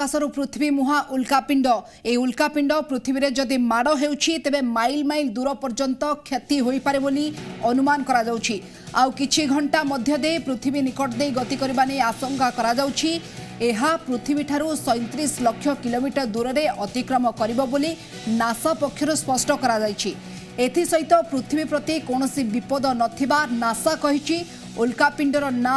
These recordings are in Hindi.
आकाशर पृथ्वी मुहा उल्कापिंड ए उल्कापिंड पृथ्वी रे जदि माड़ हेउछि तेबे माइल माइल दूर पर्यंत क्षति होई पारे बोली अनुमान करा जाउछि। आउ किछि घंटा मध्य दे पृथ्वी निकट दे गति करबा नै आशंका करा जाउछि। एहा पृथ्वी ठारू 37 लाख किलोमीटर दूर रे अतिक्रम करिबो बोली नासा पक्षरु स्पष्ट करा जाइछि। एथि सहित पृथ्वी प्रति कोनोसी विपद नथिबा नासा कहिछि। उल्कापिंडर ना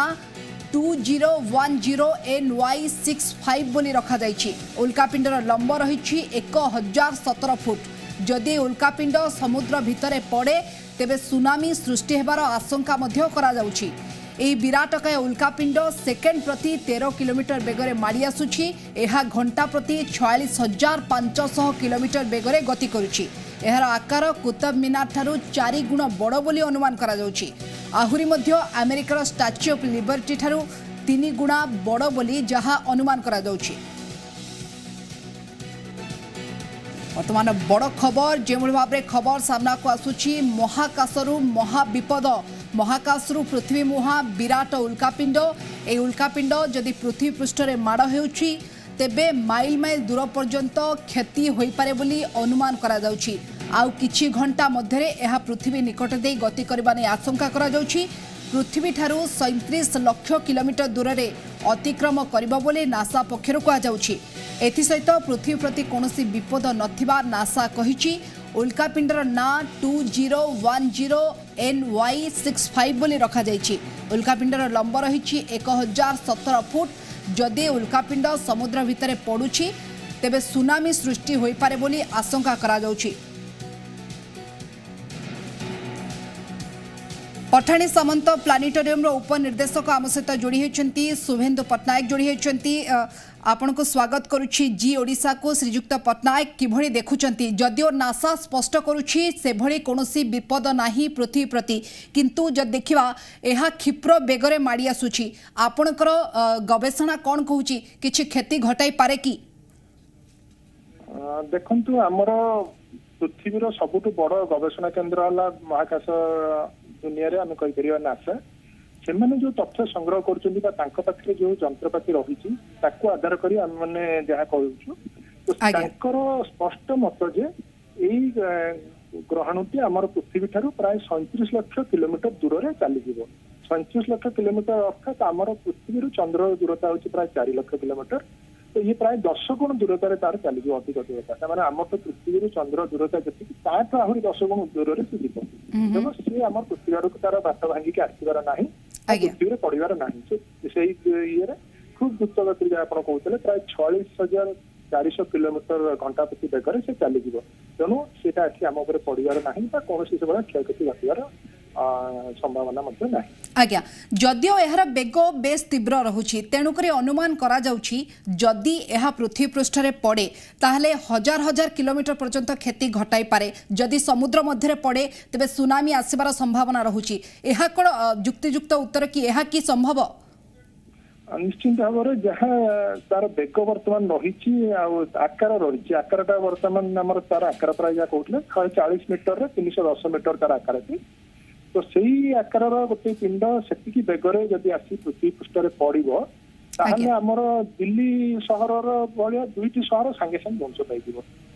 2010 NY65 बोली रखा जाइछि। उल्कापिंडर लंब रही 1017 फुट। जदि उल्कापिंड समुद्र भितरे पड़े तेबे सुनामी सृष्टि हेबार आशंका मध्य करा जाउछि। एही विराटकाय उल्कापिंड सेकेंड प्रति 13 किलोमीटर बेगरे माड़ी आसुछि। एहा घंटा प्रति 46,500 किलोमीटर बेगरे गति करुछि। एहार आकार कुतुब मीनार ठारू 4 गुण बड़ बोली अनुमान करा जाउछि। आहुरी मध्य अमेरिकार स्टैच्यू ऑफ लिबर्टी ठारू 3 गुणा बड़ बोली जहा अनुमान करा जाउछि। वर्तमान बड़ खबर जो भाव में खबर सामना को आसुछि महाकाशरू महाविपद। महाकाशरू पृथ्वी मुहा विराट उल्कापिंड। ए उल्कापिंड जदि पृथ्वी पृष्ठ रे माड़ हेउछि तेबे माइल माइल दूर पर्यंत क्षति होई पारे बोली अनुमान करा जाउछि। आउ किछि घंटा मध्य यह पृथ्वी निकट दे गति करबा नै आशंका करा जाउछि। पृथ्वी ठारू 37 लाख किलोमीटर दूर रे अतिक्रम करिबो बोली नासा पक्षरु कहा जाउछि। एथि सहित पृथ्वी प्रति कोनोसी विपद नथिबा नासा कहिछि। उल्कापिंडर ना 2010 NY65 बोली रखा जाइछि। उल्कापिंडर लंब रही 1017 फुट। जदि उल्कापिंड समुद्र भितरे पड़ुछि तेबे सुनामी सृष्टि होई पारे बोली आशंका करा जाउछि। पठाणी सामंत प्लानेटोरियम उपनिर्देशक आम सहित जोड़ी होती शुभेन्दु पट्टनायक जोड़ी होती। आपण को स्वागत करुछि जी ओडिशा को। श्रीजुक्त पट्टनायक किभଳି देखुचंती जदिओ नासा स्पष्ट करुछि से भଳି कोनोसी विपद नाही पृथ्वी प्रति, किंतु जद देखिबा एहा क्षिप्र बेगरे माड़ी आसुछि। आपणकर गवेषणा कोन कहूछि किछि क्षति घटाई पारे कि? देखंतु हमर पृथ्वीर सबुठु बड़ गवेषणा केंद्र हला महाकाश दुनिया रे हम कहि परिया नासा। सेमाने जो तथ्य संग्रह करछन्ती बा तांका पाखरे जो यंत्रपाति रहिछि ताकू आधार करी हम माने जहा कहउछु तो तांकर स्पष्ट मत जे एई ग्रहणटी हमर पृथ्वी ठारू प्राय 37 लाख किलोमीटर दूर रे चली जिवो। 37 लाख किलोमीटर अर्थात हमर पृथ्वी रु चंद्र दूरता होछि प्राय 4 लाख किलोमीटर। तो ये प्राय 10 गुण दूरतार तार चली जो अधिक दूरता माने आम तो पृथ्वी रु चंद्र दूरता जति ताठ आहरी 10 गुण दूर रे जीव। तो से आम पृथ्वी आड़ तार बाट भांगी के आसीबार नाही, पृथ्वी रे पड़िबार नाही। से ये रे खूब द्रुत गति जे आपण कहउतले प्राय 46,400 किलोमीटर घंटा प्रति बेगर से चली जीव। तेणु सेटा अछि आम ऊपर पड़िबार नाही बा कोनोसी से बड़ा क्षयक्षति घटिबार संभावना मते नाही। आज्ञा जदिओ एहार बेग बेस तीव्र रहुछि तेणुकरी अनुमान करा जाउछि जदि एहा पृथ्वी पृष्ठ रे पड़े ताहले हजार हजार किलोमीटर पर्यंत क्षति घटाई पारे। जदि समुद्र मध्य पड़े तेबे सुनामी आसीबार संभावना रहुछि। एहा कोन युक्तियुक्त उत्तर कि एहा कि संभव? निश्चित भाव में जहाँ तार बेग बर्तमान रही आकार रही आकारटा बर्तमान आम तार आकार प्राय जहाँ कहते 140 मीटर 310 मीटर तार आकार थी। तो सही आकार गोटे पिंड से बेगरे जदि आसी पृथ्वी पृष्ठ पड़ो ताहले आमर दिल्ली सहर भाया 2टी सहर सांगे सांगे ध्वंस पाई।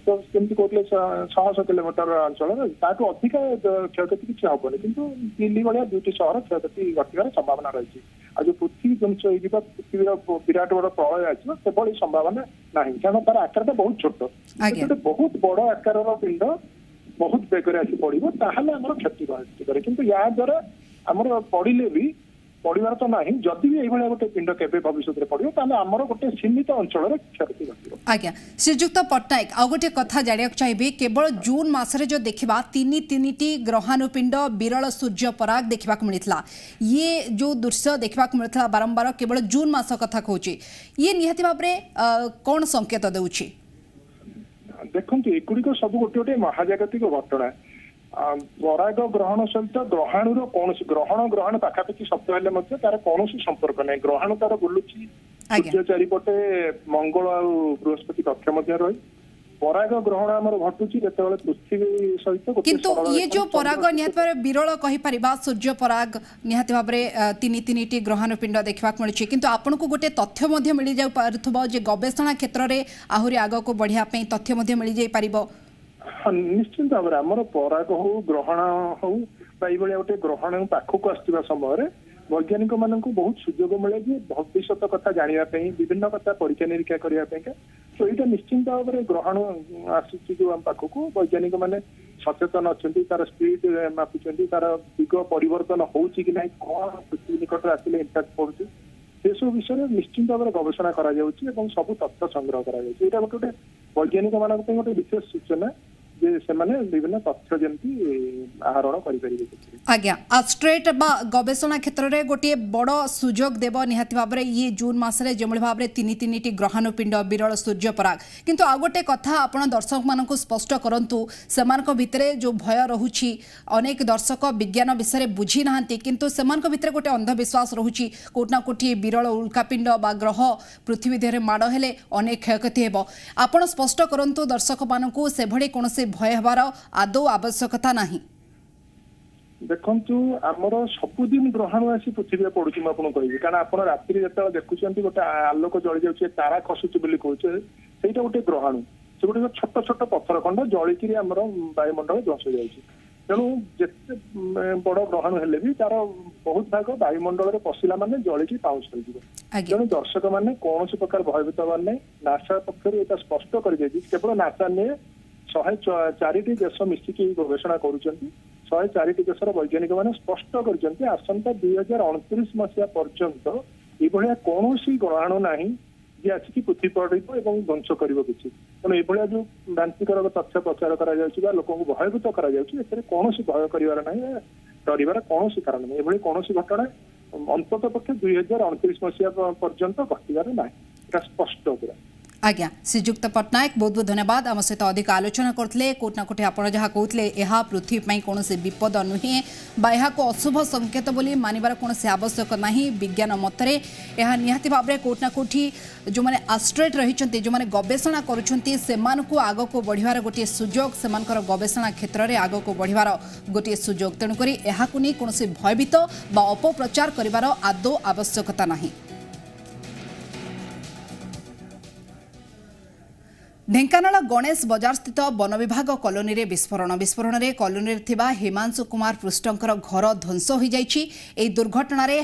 तो कमी कहते 100 किलोमीटर अंचल ताठू अधिक क्षयक्षति किसी हेनी किंतु दिल्ली भाया 2टी सहर क्षयक्षति घटार संभावना रही। आ जो पृथ्वी ध्वंस हो पृथ्वी विराट बड़ प्रलय आसो से संभावना ना कारण तार आकार बहुत छोट। बहुत बड़ आकार पिंड बहुत बेगरे आसी पड़ो ताहले आमर क्षति करे किंतु या द्वारा आमर पड़िले भी पड़िबार तो नाही। जदि भी एभले गोटे पिंड केबे भविष्य रे पड़ियो ताले आमर गोटे सीमित अंचल रे क्षति घटियो। आज्ञा श्रीजुक्त पट्टनायक आ गोटे कथा जानिया चाहिए केवल जून मासरे जो देखिबा 3टी ग्रहाणुपिंड विरल सूर्य पराग देखा मिलता। ये जो दृश्य देखा मिलता बारंबार केवल जून मास कथा कहूची ये निहाती भाव में कौन संकेत देउची? देखंतु एगुड़िक सब गोटे गोटे महाजागतिक घटना। पराग ग्रहण सहित ग्रहाणुर कौन ग्रहण पाखापाखि शब्द हेल्ले तार कौन संपर्क ना। ग्रहाणु तार बुलुची सूर्य चारिपटे मंगल आ बृहस्पति कक्ष मध्य रही पराग ग्रहण आमर घटुची जेतेबेले पृथ्वी सहित गोटे किंतु सरल ये जो रेखाରେ पराग चंद्र निहाती भाव विरल कहि परिबा सूर्य पराग निहाती भाव तीन तीन टी ग्रहण पिंड देखा मिलूँ किंतु आपन को गोटे तथ्य मध्य मिल जाय पारुथबो जे गवेषणा क्षेत्र में आहुरी आग को बढ़िया पे तथ्य मध्य मिल जाय पारिबो। हाँ, निश्चित भाव में आमर पराग हो ग्रहण हो गोटे ग्रहण पाखक आसुवा समय वैज्ञानिक मानक बहुत सुजोग मिले जे भविष्य कथा जानापी विभिन्न कथा परीक्षा निरीक्षा करने तो यहाँ निश्चिंत भाव में ग्रहण आसूची जो आम पाखक वैज्ञानिक मैंने सचेतन अच्छा तार स्पीड मापुंट तार दिग परिवर्तन होची कि नहीं कौन पृथ्वी निकट आसिले इम्पैक्ट पड़ुଛି से सब विषय निश्चिंत भाव में गवेषणा करा सब तथ्य संग्रह करा गोटे वैज्ञानिक मान गोटे विशेष सूचना जे सेमाने विभिन्न तथ्य जमती आहरण करि आज्ञा एस्ट्रोएट बा गवेषणा क्षेत्र में गोटे बड़ सुजोग देव निहाती भाव में ये जून मसरे जो भाव में तीन तीन टी ग्रहण पिंड विरल सूर्य पराग किंतु आ गोटे कथा आपण दर्शक मानक स्पष्ट करंतु सेमानक भितरे जो भय रहुछि अनेक दर्शक विज्ञान विषय बुझी नाहांती किंतु सेमानक भितरे गोटे अंधविश्वास रहुछि कोटना कोटी विरल उल्कापिंड बा ग्रह पृथ्वी देहरे माड़ हेले अनेक क्षयक्षति हेबो आपण स्पष्ट करंतु दर्शक मानक से भली कोनोसी भय हबार आदौ आवश्यकता नहीं। देखु आमर सबुदिन ग्रहण आसी पृथ्वी पड़ुची मुझे कहि कारण आप राति जो देखुं गोटे आलोक जली जाऊे तारा खसुची कहे से गोटे ग्रहण से गोटे छोट छोट पत्थर खंड जलिकी आमर वायुमंडल ध्वंस जाए तेणु जिते बड़ ग्रहण हेले भी तार बहुत भाग वायुमंडल में पशिला माने जलिकी पाउस हो तेणु दर्शक मैंने कौन प्रकार भयभीत हबार नहीं नासा पक्ष यहाँ स्पष्ट कर केवल नासा ने 104 देश मिसिकी गवेषणा कर104 देशर वैज्ञानिक मैंने स्पष्ट कर आसंता 2029 मसीहा पर्यंत ये कौन ग्रहण ना जे आसिक पृथ्वी पड़े ध्वंस कर तेणु ये जो भ्रांतिकर तथ्य प्रचार कर लोक भयभूत कर कौन भय कर डर कौन कारण नहीं ये कौन घटना अंतत पक्षे 2029 मसीहा पर्यंत घटवार ना स्पष्ट पूरा। आज्ञा श्रीजुक्त पट्टनायक बहुत बहुत धन्यवाद आम सहित अधिक आलोचना करते कोटना कोटी आपड़ जहाँ कहते यह पृथ्वी कौन विपद नुहे बा को अशुभ संकेत बोली मानवर कौन आवश्यक ना विज्ञान मतरे यह निहाती भाव में कोटना कोठी जो मैंने एस्ट्रोएट रही जो मैंने गवेषणा करूँ आग को बढ़िवार गोटे सुजोग से गवेषणा क्षेत्र में आग को बढ़िवार गोटे सुजोग तेणुक कौन भयभीत बा अपप्रचार कर आदौ आवश्यकता नहीं। ढेंकानाल गणेश बजार स्थित वन विभाग कॉलोनी रे विस्फोरण में कॉलोनी रे थिबा हिमांशु कुमार पृष्ठंकर घर ध्वंस हो जाइछि। एई दुर्घटना रे